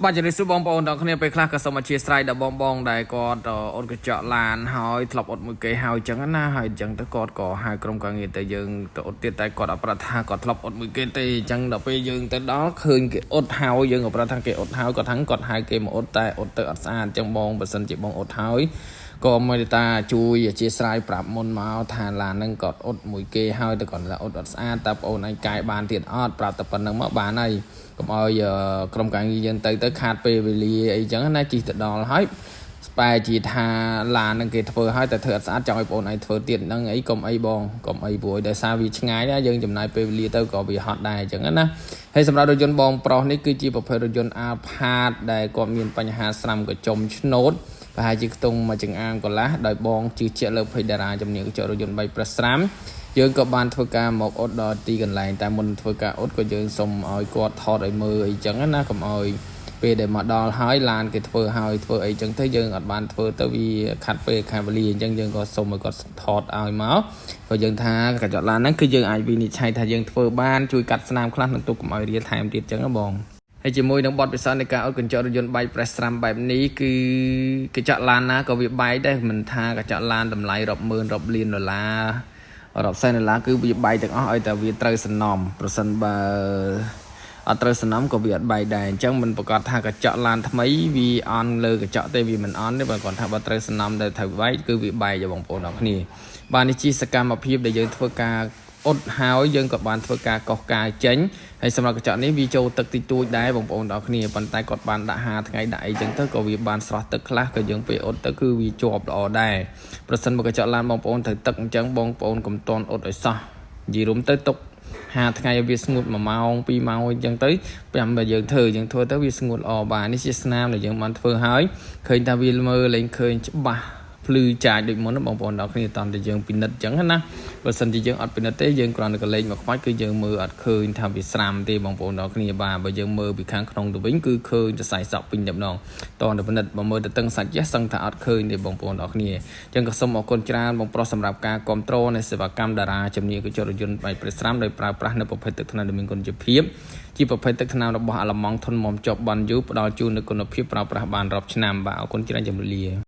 បាច់រិះបងប្អូនដល់គ្នាពេលខ្លះក៏សូមអធិស្ឋានដល់បងដែលគាត់អូនកញ្ចក់ឡានហើយធ្លាប់អត់មួយគេហើយអញ្ចឹងណាហើយអញ្ចឹងទៅគាត់ក៏ហៅក្រុមការងារទៅយើងទៅអត់ទៀតតែគាត់អត់ប្រាប់ថាគាត់ធ្លាប់អត់មួយគេទេអញ្ចឹងដល់ពេលយើងទៅដល់ឃើញគេអត់ហើយយើងក៏ប្រាប់ថាគេអត់ហើយគាត់ហៅគេមកអត់តែអត់ទៅអត់ស្អាតអញ្ចឹងបងបើសិនជាបងអត់ហើយក៏មកតាជួយអធិស្ឋានប្រាប់មុនមកថាឡានហ្នឹងគាត់អត់មួយគេហើយតែគាត់អត់ស្អាតតែបងអូនឯងកាយបានទៀតអត់ប្រាប់តែប៉ុណ្្នឹងមកបានហើយកុំឲ្យក្រុមការងារយើងទៅខាតពេលវេលាអីចឹងណាជិះទៅដល់ហើយស្បែជាថាឡានហ្នឹងគេធ្វើហើយតែធ្វើអត់ស្អាតចង់ឲ្យបងឯងធ្វើទៀតហ្នឹងអីកុំអីបងកុំអីព្រោះដោយសារវាឆ្ងាយណាយើងចំណាយពេលវេលាទៅក៏វាហត់ដែរអញ្ចឹងណាហើយសម្រាប់រថយន្តបងប្រុសនេះគឺជាប្រភេទរថយន្ត Alphard ដែលគាត់មានបញ្ហាស្រាំកញ្ចុំឆ្នោតប្រហែលជាខ្ទង់មួយចង្អាមកន្លះដោយបងជឿជាក់លើភ័យតារាជំនាញកញ្ចក់រថយន្ត3ប្រស្រាំយើងក៏បានធ្វើការមកអត់ដល់ទីកន្លែងតែមុនធ្វើការអត់ក៏យើងសុំឲ្យគាត់ថតឲ្យមើលអីចឹងណាកុំឲ្យពេលដែលមកដល់ហើយឡានគេធ្វើហើយធ្វើអីចឹងទៅយើងអត់បានធ្វើទៅវាខាត់ពេលខាត់វេលាអញ្ចឹងយើងក៏សុំឲ្យគាត់ថតឲ្យមកព្រោះយើងថាកញ្ចក់ឡានហ្នឹងគឺយើងអាចវិនិច្ឆ័យថាយើងធ្វើបានជួយកាត់ស្នាមខ្លះនឹងទុកកុំឲ្យរាថែមទៀតចឹងណាបងហើយជាមួយនឹងបទពិសោធន៍នៃការអត់កញ្ចក់រថយន្តបែកប្រេសស្រាំបែបនេះគឺកញ្ចក់ឡានណាក៏វាបែកដែរមិនថាកញ្ចក់ឡានតម្លៃរាប់ម៉ឺនរាប់លានដុល្លាររាប់សែនដុល្លារគឺវាបែកទាំងអស់ឲ្យតែវាត្រូវសំណំប្រសិនបើអត់ត្រូវសំណំក៏វាអត់បែកដែរអញ្ចឹងមិនប្រកាសថាកញ្ចក់ឡានថ្មីវាអន់លើកញ្ចក់ទេវាមិនអន់ទេបើគាត់ថាបើត្រូវសំណំដែលត្រូវបែកគឺវាបែកបងប្អូនអរគ្នាបាទនេះជាសកម្មភាពដែលយើងធ្វើការអត់ហើយយើងក៏បានធ្វើការកោះកាយចេញហើយសម្រាប់កញ្ចក់នេះវាចូលទឹកតិចតួចដែរបងប្អូនទាំងគ្នាប៉ុន្តែគាត់បានដាក់5ថ្ងៃដាក់អីចឹងទៅក៏វាបានស្រស់ទឹកខ្លះក៏យើងពេលអត់ទៅគឺវាជាប់ល្អដែរប្រសិនបើកញ្ចក់ឡានបងប្អូនត្រូវទឹកអញ្ចឹងបងប្អូនកុំតន់អត់ឲ្យសោះនិយាយរួមទៅទុក5ថ្ងៃឲ្យវាស្ងួត1ម៉ោង2ម៉ោងអញ្ចឹងទៅចាំបើយើងធ្វើទៅវាស្ងួតល្អបាទនេះជាស្នាមដែលយើងបានធ្វើហើយឃើញថាវាមើលលេងឃើញច្បាស់ភ្លឺចាចដូចមុនបងប្អូនដល់គ្នាតន់តែយើងពិនិត្យអញ្ចឹងណាបើសិនជាយើងអត់ពិនិត្យទេយើងគ្រាន់តែកលេងមកខ្វាច់គឺយើងមើលអត់ឃើញថាវាស្រាំទេបងប្អូនដល់គ្នាបាទបើយើងមើលពីខាងក្នុងទៅវិញគឺឃើញតែសាច់សក់ពេញតែម្ដងតន់តែពិនិត្យបើមើលទៅតឹងសាច់យះសឹងថាអត់ឃើញទេបងប្អូនដល់គ្នាអញ្ចឹងក៏សូមអរគុណច្រើនបងប្រុសសម្រាប់ការគ្រប់គ្រងនៃសេវាកម្មតារាជំនាញកញ្ចក់រថយន្តបែបប្រេស្រាំដោយប្រើប្រាស់នៅប្រភេទទឹកថ្នាំដែលមានគុណភាពជាប្រភេទទឹកថ្នាំរបស់អាឡម៉ង់ធន់មាំជាប់បានយូរផ្ដល់ជូននូវគុណភាពប្រើប្រាស់បានរាប់ឆ្នាំបាទអរគុណច្រើនជំរាបលា